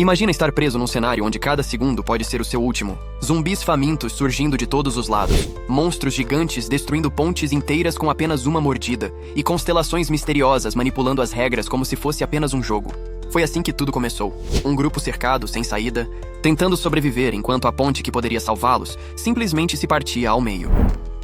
Imagina estar preso num cenário onde cada segundo pode ser o seu último. Zumbis famintos surgindo de todos os lados, monstros gigantes destruindo pontes inteiras com apenas uma mordida, e constelações misteriosas manipulando as regras como se fosse apenas um jogo. Foi assim que tudo começou. Um grupo cercado, sem saída, tentando sobreviver enquanto a ponte que poderia salvá-los simplesmente se partia ao meio.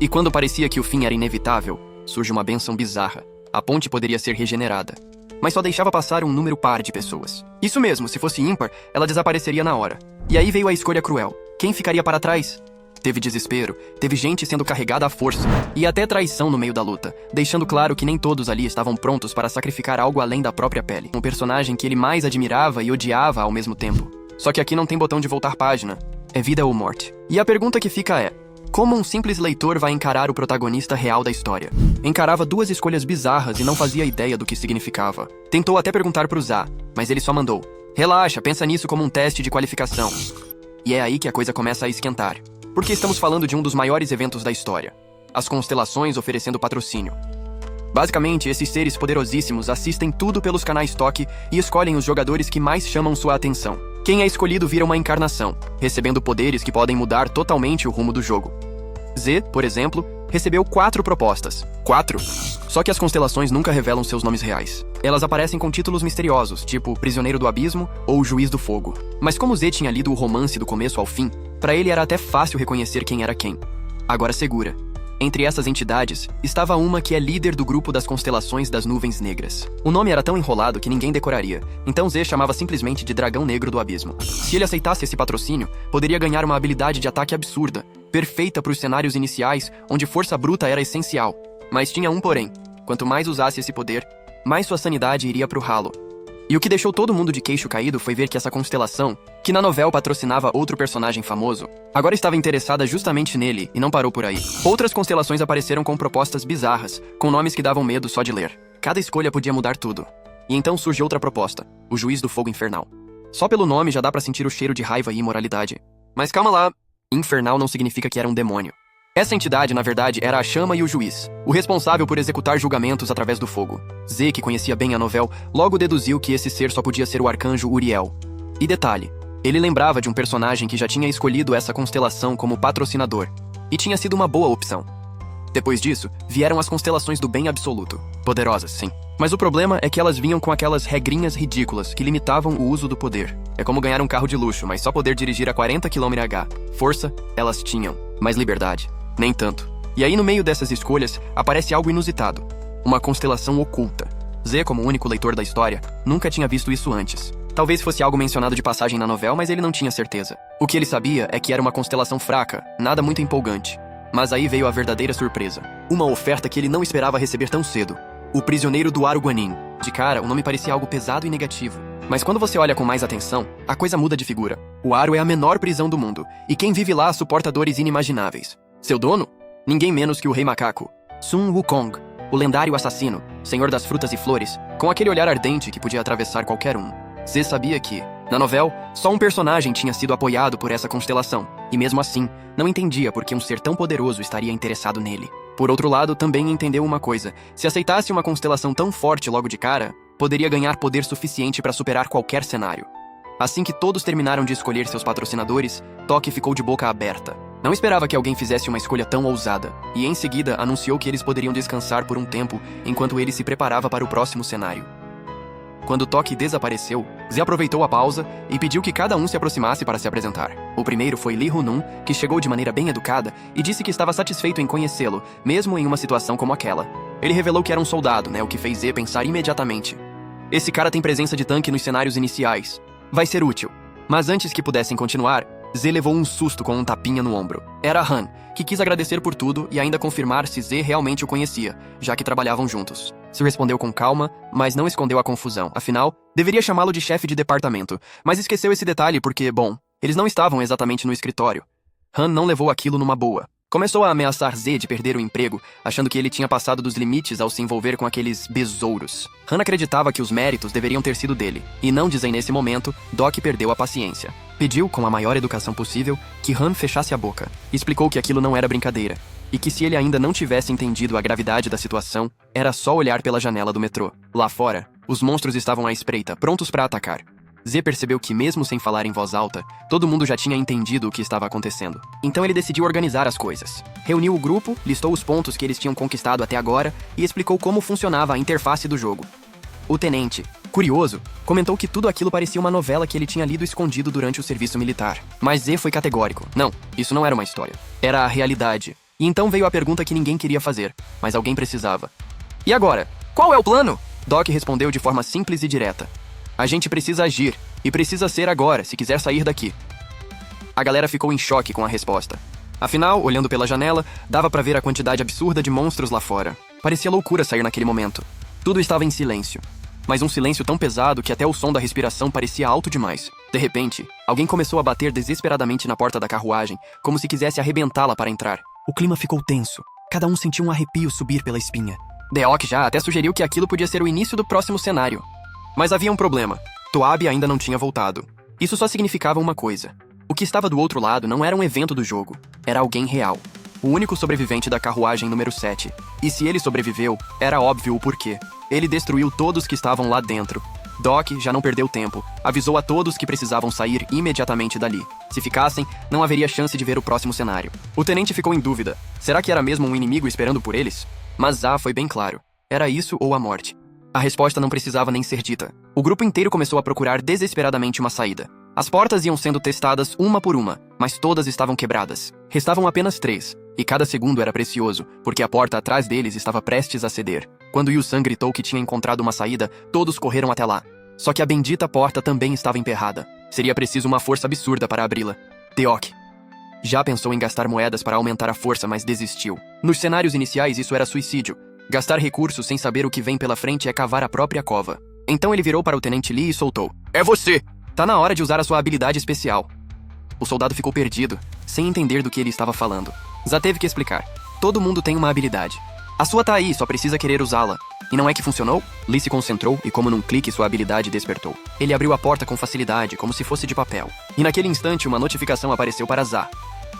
E quando parecia que o fim era inevitável, surge uma bênção bizarra. A ponte poderia ser regenerada, mas só deixava passar um número par de pessoas. Isso mesmo, se fosse ímpar, ela desapareceria na hora. E aí veio a escolha cruel. Quem ficaria para trás? Teve desespero, teve gente sendo carregada à força, e até traição no meio da luta, deixando claro que nem todos ali estavam prontos para sacrificar algo além da própria pele. Um personagem que ele mais admirava e odiava ao mesmo tempo. Só que aqui não tem botão de voltar página. É vida ou morte. E a pergunta que fica é: como um simples leitor vai encarar o protagonista real da história? Encarava duas escolhas bizarras e não fazia ideia do que significava. Tentou até perguntar pro Zá, mas ele só mandou: relaxa, pensa nisso como um teste de qualificação. E é aí que a coisa começa a esquentar. Porque estamos falando de um dos maiores eventos da história. As constelações oferecendo patrocínio. Basicamente, esses seres poderosíssimos assistem tudo pelos canais toque e escolhem os jogadores que mais chamam sua atenção. Quem é escolhido vira uma encarnação, recebendo poderes que podem mudar totalmente o rumo do jogo. Z, por exemplo, recebeu 4 propostas. 4? Só que as constelações nunca revelam seus nomes reais. Elas aparecem com títulos misteriosos, tipo Prisioneiro do Abismo ou Juiz do Fogo. Mas como Z tinha lido o romance do começo ao fim, pra ele era até fácil reconhecer quem era quem. Agora segura. Entre essas entidades, estava uma que é líder do grupo das constelações das Nuvens Negras. O nome era tão enrolado que ninguém decoraria, então Z chamava simplesmente de Dragão Negro do Abismo. Se ele aceitasse esse patrocínio, poderia ganhar uma habilidade de ataque absurda, perfeita para os cenários iniciais, onde força bruta era essencial. Mas tinha um porém: quanto mais usasse esse poder, mais sua sanidade iria pro ralo. E o que deixou todo mundo de queixo caído foi ver que essa constelação, que na novela patrocinava outro personagem famoso, agora estava interessada justamente nele e não parou por aí. Outras constelações apareceram com propostas bizarras, com nomes que davam medo só de ler. Cada escolha podia mudar tudo. E então surge outra proposta: o Juiz do Fogo Infernal. Só pelo nome já dá pra sentir o cheiro de raiva e imoralidade. Mas calma lá, infernal não significa que era um demônio. Essa entidade, na verdade, era a Chama e o Juiz, o responsável por executar julgamentos através do fogo. Z, que conhecia bem a novela, logo deduziu que esse ser só podia ser o arcanjo Uriel. E detalhe, ele lembrava de um personagem que já tinha escolhido essa constelação como patrocinador, e tinha sido uma boa opção. Depois disso, vieram as constelações do bem absoluto. Poderosas, sim. Mas o problema é que elas vinham com aquelas regrinhas ridículas que limitavam o uso do poder. É como ganhar um carro de luxo, mas só poder dirigir a 40 km/h. Força, elas tinham, mas liberdade, nem tanto. E aí no meio dessas escolhas, aparece algo inusitado. Uma constelação oculta. Z, como único leitor da história, nunca tinha visto isso antes. Talvez fosse algo mencionado de passagem na novela, mas ele não tinha certeza. O que ele sabia é que era uma constelação fraca, nada muito empolgante. Mas aí veio a verdadeira surpresa. Uma oferta que ele não esperava receber tão cedo. O Prisioneiro do Aro Guanin. De cara, o nome parecia algo pesado e negativo. Mas quando você olha com mais atenção, a coisa muda de figura. O Aro é a menor prisão do mundo, e quem vive lá suporta dores inimagináveis. Seu dono? Ninguém menos que o Rei Macaco, Sun Wukong, o lendário assassino, senhor das frutas e flores, com aquele olhar ardente que podia atravessar qualquer um. Z sabia que, na novela, só um personagem tinha sido apoiado por essa constelação, e mesmo assim, não entendia por que um ser tão poderoso estaria interessado nele. Por outro lado, também entendeu uma coisa: se aceitasse uma constelação tão forte logo de cara, poderia ganhar poder suficiente para superar qualquer cenário. Assim que todos terminaram de escolher seus patrocinadores, Toque ficou de boca aberta. Não esperava que alguém fizesse uma escolha tão ousada, e em seguida anunciou que eles poderiam descansar por um tempo enquanto ele se preparava para o próximo cenário. Quando Toque desapareceu, Z aproveitou a pausa e pediu que cada um se aproximasse para se apresentar. O primeiro foi Li Hunun, que chegou de maneira bem educada e disse que estava satisfeito em conhecê-lo, mesmo em uma situação como aquela. Ele revelou que era um soldado, o que fez Z pensar imediatamente: esse cara tem presença de tanque nos cenários iniciais. Vai ser útil. Mas antes que pudessem continuar, Z levou um susto com um tapinha no ombro. Era Han, que quis agradecer por tudo e ainda confirmar se Z realmente o conhecia, já que trabalhavam juntos. Se respondeu com calma, mas não escondeu a confusão. Afinal, deveria chamá-lo de chefe de departamento, mas esqueceu esse detalhe porque, bom, eles não estavam exatamente no escritório. Han não levou aquilo numa boa. Começou a ameaçar Z de perder o emprego, achando que ele tinha passado dos limites ao se envolver com aqueles besouros. Han acreditava que os méritos deveriam ter sido dele, e não dizem nesse momento, Doc perdeu a paciência. Pediu, com a maior educação possível, que Han fechasse a boca. Explicou que aquilo não era brincadeira, e que se ele ainda não tivesse entendido a gravidade da situação, era só olhar pela janela do metrô. Lá fora, os monstros estavam à espreita, prontos para atacar. Z percebeu que, mesmo sem falar em voz alta, todo mundo já tinha entendido o que estava acontecendo. Então ele decidiu organizar as coisas. Reuniu o grupo, listou os pontos que eles tinham conquistado até agora e explicou como funcionava a interface do jogo. O tenente, curioso, comentou que tudo aquilo parecia uma novela que ele tinha lido escondido durante o serviço militar. Mas Z foi categórico. Não, isso não era uma história. Era a realidade. E então veio a pergunta que ninguém queria fazer, mas alguém precisava. E agora? Qual é o plano? Doc respondeu de forma simples e direta. A gente precisa agir, e precisa ser agora, se quiser sair daqui. A galera ficou em choque com a resposta. Afinal, olhando pela janela, dava pra ver a quantidade absurda de monstros lá fora. Parecia loucura sair naquele momento. Tudo estava em silêncio. Mas um silêncio tão pesado que até o som da respiração parecia alto demais. De repente, alguém começou a bater desesperadamente na porta da carruagem, como se quisesse arrebentá-la para entrar. O clima ficou tenso. Cada um sentiu um arrepio subir pela espinha. Deok já até sugeriu que aquilo podia ser o início do próximo cenário. Mas havia um problema. Toabi ainda não tinha voltado. Isso só significava uma coisa. O que estava do outro lado não era um evento do jogo. Era alguém real. O único sobrevivente da carruagem número 7. E se ele sobreviveu, era óbvio o porquê. Ele destruiu todos que estavam lá dentro. Doc já não perdeu tempo. Avisou a todos que precisavam sair imediatamente dali. Se ficassem, não haveria chance de ver o próximo cenário. O tenente ficou em dúvida. Será que era mesmo um inimigo esperando por eles? Mas Zá foi bem claro. Era isso ou a morte. A resposta não precisava nem ser dita. O grupo inteiro começou a procurar desesperadamente uma saída. As portas iam sendo testadas uma por uma, mas todas estavam quebradas. Restavam apenas 3, e cada segundo era precioso, porque a porta atrás deles estava prestes a ceder. Quando Yu-san gritou que tinha encontrado uma saída, todos correram até lá. Só que a bendita porta também estava emperrada. Seria preciso uma força absurda para abri-la. Deok já pensou em gastar moedas para aumentar a força, mas desistiu. Nos cenários iniciais isso era suicídio. Gastar recursos sem saber o que vem pela frente é cavar a própria cova. Então ele virou para o Tenente Lee e soltou. É você! Tá na hora de usar a sua habilidade especial. O soldado ficou perdido, sem entender do que ele estava falando. Zá teve que explicar. Todo mundo tem uma habilidade. A sua tá aí, só precisa querer usá-la. E não é que funcionou? Lee se concentrou e, como num clique, sua habilidade despertou. Ele abriu a porta com facilidade, como se fosse de papel. E naquele instante, uma notificação apareceu para Zá.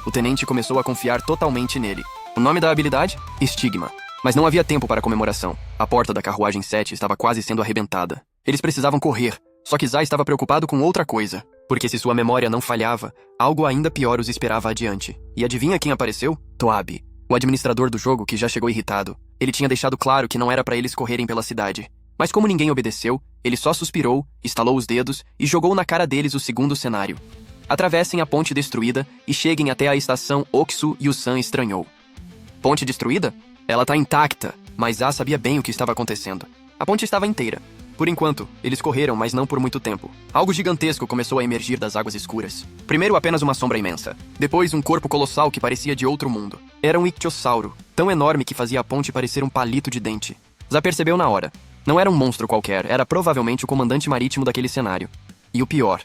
O tenente começou a confiar totalmente nele. O nome da habilidade? Estigma. Mas não havia tempo para comemoração. A porta da carruagem 7 estava quase sendo arrebentada. Eles precisavam correr. Só que Zá estava preocupado com outra coisa. Porque se sua memória não falhava, algo ainda pior os esperava adiante. E adivinha quem apareceu? Toabi, o administrador do jogo, que já chegou irritado. Ele tinha deixado claro que não era para eles correrem pela cidade. Mas como ninguém obedeceu, ele só suspirou, estalou os dedos e jogou na cara deles o segundo cenário. Atravessem a ponte destruída e cheguem até a estação Oksu. Yu-san estranhou. Ponte destruída? Ela tá intacta, mas Zá sabia bem o que estava acontecendo. A ponte estava inteira. Por enquanto, eles correram, mas não por muito tempo. Algo gigantesco começou a emergir das águas escuras. Primeiro apenas uma sombra imensa. Depois um corpo colossal que parecia de outro mundo. Era um ictiossauro, tão enorme que fazia a ponte parecer um palito de dente. Zá percebeu na hora. Não era um monstro qualquer, era provavelmente o comandante marítimo daquele cenário. E o pior,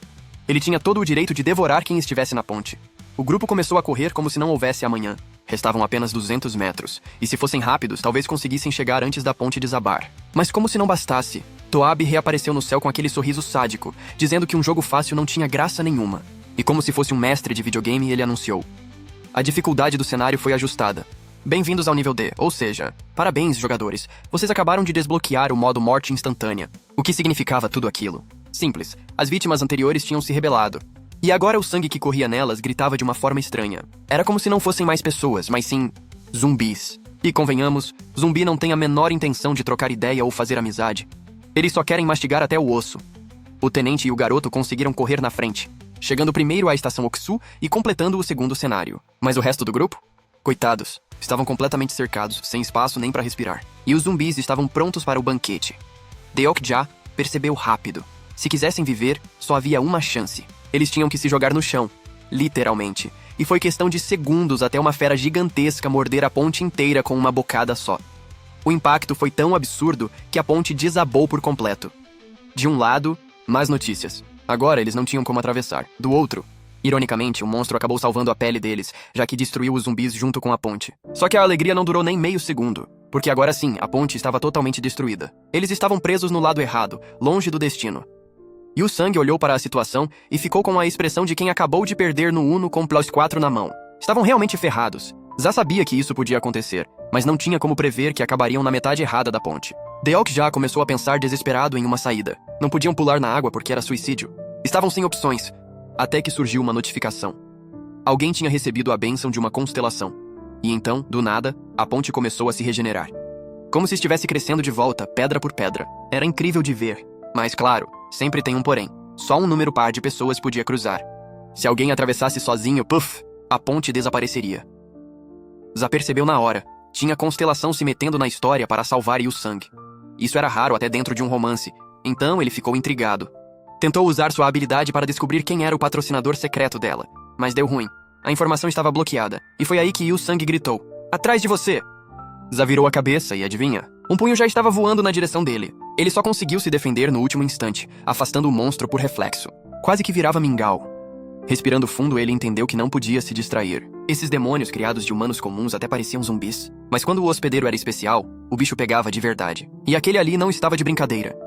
ele tinha todo o direito de devorar quem estivesse na ponte. O grupo começou a correr como se não houvesse amanhã. Restavam apenas 200 metros, e se fossem rápidos, talvez conseguissem chegar antes da ponte desabar. Mas como se não bastasse, Toabi reapareceu no céu com aquele sorriso sádico, dizendo que um jogo fácil não tinha graça nenhuma. E como se fosse um mestre de videogame, ele anunciou. A dificuldade do cenário foi ajustada. Bem-vindos ao nível D, ou seja, parabéns, jogadores, vocês acabaram de desbloquear o modo morte instantânea. O que significava tudo aquilo? Simples, as vítimas anteriores tinham se rebelado. E agora o sangue que corria nelas gritava de uma forma estranha. Era como se não fossem mais pessoas, mas sim zumbis. E convenhamos, zumbi não tem a menor intenção de trocar ideia ou fazer amizade. Eles só querem mastigar até o osso. O tenente e o garoto conseguiram correr na frente, chegando primeiro à estação Oksu e completando o segundo cenário. Mas o resto do grupo? Coitados, estavam completamente cercados, sem espaço nem para respirar. E os zumbis estavam prontos para o banquete. Deok-ja percebeu rápido. Se quisessem viver, só havia uma chance. Eles tinham que se jogar no chão, literalmente. E foi questão de segundos até uma fera gigantesca morder a ponte inteira com uma bocada só. O impacto foi tão absurdo que a ponte desabou por completo. De um lado, más notícias. Agora eles não tinham como atravessar. Do outro, ironicamente, o monstro acabou salvando a pele deles, já que destruiu os zumbis junto com a ponte. Só que a alegria não durou nem meio segundo, porque agora sim, a ponte estava totalmente destruída. Eles estavam presos no lado errado, longe do destino. Yu-san olhou para a situação e ficou com a expressão de quem acabou de perder no Uno com +4 na mão. Estavam realmente ferrados. Zá sabia que isso podia acontecer, mas não tinha como prever que acabariam na metade errada da ponte. Deok já começou a pensar desesperado em uma saída. Não podiam pular na água porque era suicídio. Estavam sem opções, até que surgiu uma notificação. Alguém tinha recebido a bênção de uma constelação. E então, do nada, a ponte começou a se regenerar. Como se estivesse crescendo de volta, pedra por pedra. Era incrível de ver. Mas claro, sempre tem um porém. Só um número par de pessoas podia cruzar. Se alguém atravessasse sozinho, puff, a ponte desapareceria. Zá percebeu na hora. Tinha constelação se metendo na história para salvar Yu-Sang. Isso era raro até dentro de um romance. Então ele ficou intrigado. Tentou usar sua habilidade para descobrir quem era o patrocinador secreto dela. Mas deu ruim. A informação estava bloqueada. E foi aí que Yu-Sang gritou: "Atrás de você!" Zá virou a cabeça e adivinha? Um punho já estava voando na direção dele. Ele só conseguiu se defender no último instante, afastando o monstro por reflexo. Quase que virava mingau. Respirando fundo, ele entendeu que não podia se distrair. Esses demônios criados de humanos comuns até pareciam zumbis. Mas quando o hospedeiro era especial, o bicho pegava de verdade. E aquele ali não estava de brincadeira.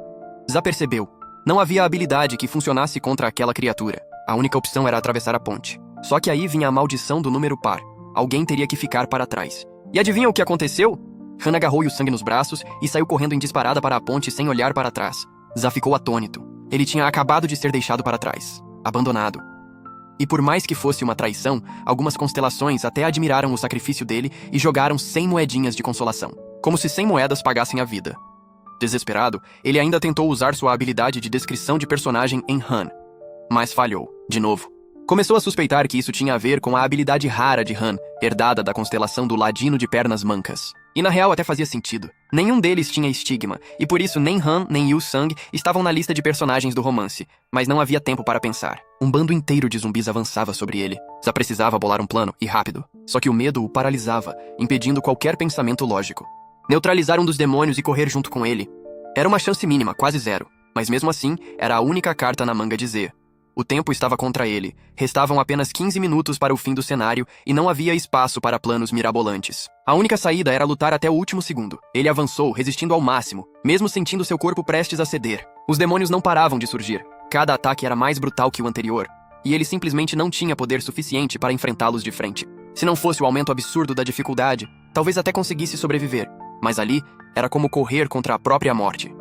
Zá percebeu. Não havia habilidade que funcionasse contra aquela criatura. A única opção era atravessar a ponte. Só que aí vinha a maldição do número par. Alguém teria que ficar para trás. E adivinha o que aconteceu? Han agarrou Yu-Sang nos braços e saiu correndo em disparada para a ponte sem olhar para trás. Zá ficou atônito. Ele tinha acabado de ser deixado para trás. Abandonado. E por mais que fosse uma traição, algumas constelações até admiraram o sacrifício dele e jogaram 100 moedinhas de consolação. Como se 100 moedas pagassem a vida. Desesperado, ele ainda tentou usar sua habilidade de descrição de personagem em Han. Mas falhou, de novo. Começou a suspeitar que isso tinha a ver com a habilidade rara de Han, herdada da constelação do Ladino de Pernas Mancas. E na real até fazia sentido. Nenhum deles tinha estigma, e por isso nem Han nem Yu-Sang estavam na lista de personagens do romance. Mas não havia tempo para pensar. Um bando inteiro de zumbis avançava sobre ele. Só precisava bolar um plano, e rápido. Só que o medo o paralisava, impedindo qualquer pensamento lógico. Neutralizar um dos demônios e correr junto com ele. Era uma chance mínima, quase zero. Mas mesmo assim, era a única carta na manga de Z. O tempo estava contra ele. Restavam apenas 15 minutos para o fim do cenário e não havia espaço para planos mirabolantes. A única saída era lutar até o último segundo. Ele avançou, resistindo ao máximo, mesmo sentindo seu corpo prestes a ceder. Os demônios não paravam de surgir. Cada ataque era mais brutal que o anterior. E ele simplesmente não tinha poder suficiente para enfrentá-los de frente. Se não fosse o aumento absurdo da dificuldade, talvez até conseguisse sobreviver. Mas ali, era como correr contra a própria morte.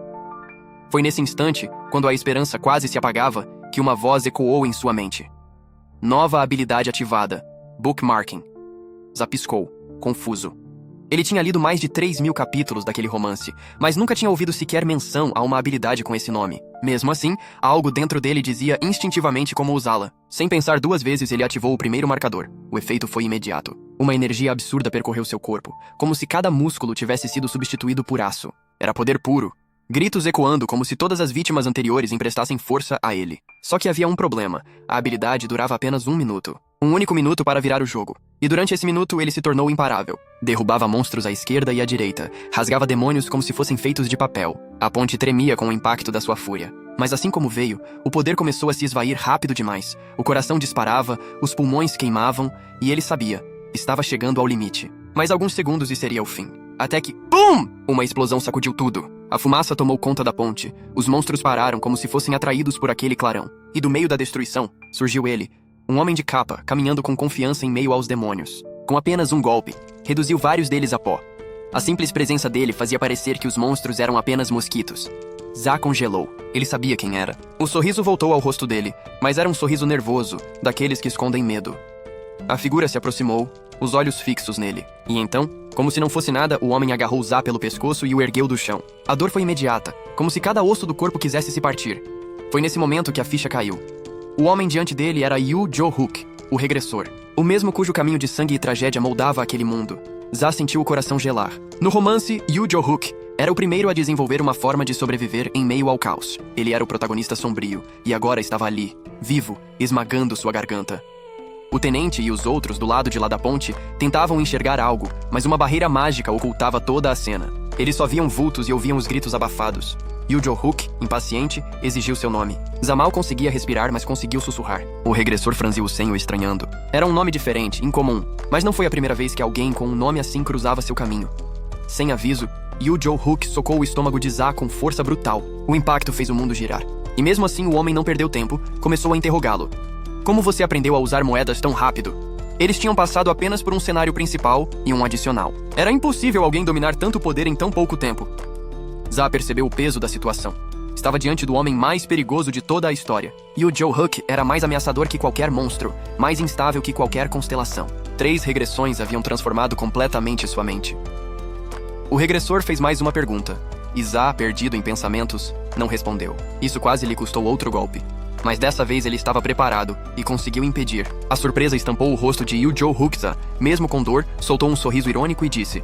Foi nesse instante, quando a esperança quase se apagava, que uma voz ecoou em sua mente. Nova habilidade ativada. Bookmarking. Zá piscou, confuso. Ele tinha lido mais de 3.000 capítulos daquele romance, mas nunca tinha ouvido sequer menção a uma habilidade com esse nome. Mesmo assim, algo dentro dele dizia instintivamente como usá-la. Sem pensar duas vezes, ele ativou o primeiro marcador. O efeito foi imediato. Uma energia absurda percorreu seu corpo, como se cada músculo tivesse sido substituído por aço. Era poder puro. Gritos ecoando como se todas as vítimas anteriores emprestassem força a ele. Só que havia um problema. A habilidade durava apenas 1 minuto. Um único minuto para virar o jogo. E durante esse minuto ele se tornou imparável. Derrubava monstros à esquerda e à direita. Rasgava demônios como se fossem feitos de papel. A ponte tremia com o impacto da sua fúria. Mas assim como veio, o poder começou a se esvair rápido demais. O coração disparava, os pulmões queimavam, e ele sabia. Estava chegando ao limite. Mais alguns segundos e seria o fim. Até que, BUM! Uma explosão sacudiu tudo. A fumaça tomou conta da ponte. Os monstros pararam como se fossem atraídos por aquele clarão. E do meio da destruição, surgiu ele, um homem de capa, caminhando com confiança em meio aos demônios. Com apenas um golpe, reduziu vários deles a pó. A simples presença dele fazia parecer que os monstros eram apenas mosquitos. Zá congelou. Ele sabia quem era. O sorriso voltou ao rosto dele, mas era um sorriso nervoso, daqueles que escondem medo. A figura se aproximou, os olhos fixos nele. E então, como se não fosse nada, o homem agarrou Zá pelo pescoço e o ergueu do chão. A dor foi imediata, como se cada osso do corpo quisesse se partir. Foi nesse momento que a ficha caiu. O homem diante dele era Yu Jo-hook, o regressor. O mesmo cujo caminho de sangue e tragédia moldava aquele mundo. Zá sentiu o coração gelar. No romance, Yu Jo-hook era o primeiro a desenvolver uma forma de sobreviver em meio ao caos. Ele era o protagonista sombrio, e agora estava ali, vivo, esmagando sua garganta. O tenente e os outros do lado de lá da ponte tentavam enxergar algo, mas uma barreira mágica ocultava toda a cena. Eles só viam vultos e ouviam os gritos abafados. Yu Jo-hook, impaciente, exigiu seu nome. Zá mal conseguia respirar, mas conseguiu sussurrar. O regressor franziu o senho estranhando. Era um nome diferente, incomum, mas não foi a primeira vez que alguém com um nome assim cruzava seu caminho. Sem aviso, Yu Jo-hook socou o estômago de Zá com força brutal. O impacto fez o mundo girar. E mesmo assim o homem não perdeu tempo, começou a interrogá-lo. Como você aprendeu a usar moedas tão rápido? Eles tinham passado apenas por um cenário principal e um adicional. Era impossível alguém dominar tanto poder em tão pouco tempo. Zá percebeu o peso da situação. Estava diante do homem mais perigoso de toda a história. E o Joe Huck era mais ameaçador que qualquer monstro, mais instável que qualquer constelação. 3 regressões haviam transformado completamente sua mente. O regressor fez mais uma pergunta. Isá, perdido em pensamentos, não respondeu. Isso quase lhe custou outro golpe. Mas dessa vez ele estava preparado e conseguiu impedir. A surpresa estampou o rosto de Yu Joe Huxa. Mesmo com dor, soltou um sorriso irônico e disse: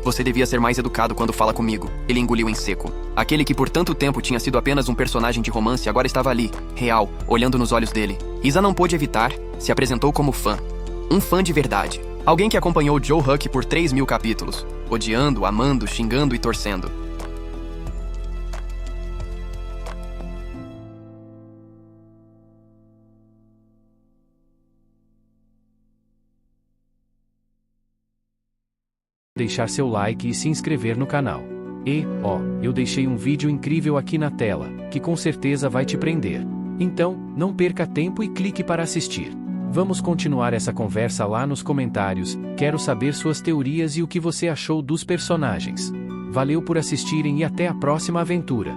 "Você devia ser mais educado quando fala comigo." Ele engoliu em seco. Aquele que por tanto tempo tinha sido apenas um personagem de romance agora estava ali, real, olhando nos olhos dele. Isa não pôde evitar, se apresentou como fã. Um fã de verdade. Alguém que acompanhou Joe Huck por 3.000 capítulos. Odiando, amando, xingando e torcendo. Deixar seu like e se inscrever no canal. Eu deixei um vídeo incrível aqui na tela, que com certeza vai te prender. Então, não perca tempo e clique para assistir. Vamos continuar essa conversa lá nos comentários, quero saber suas teorias e o que você achou dos personagens. Valeu por assistirem e até a próxima aventura.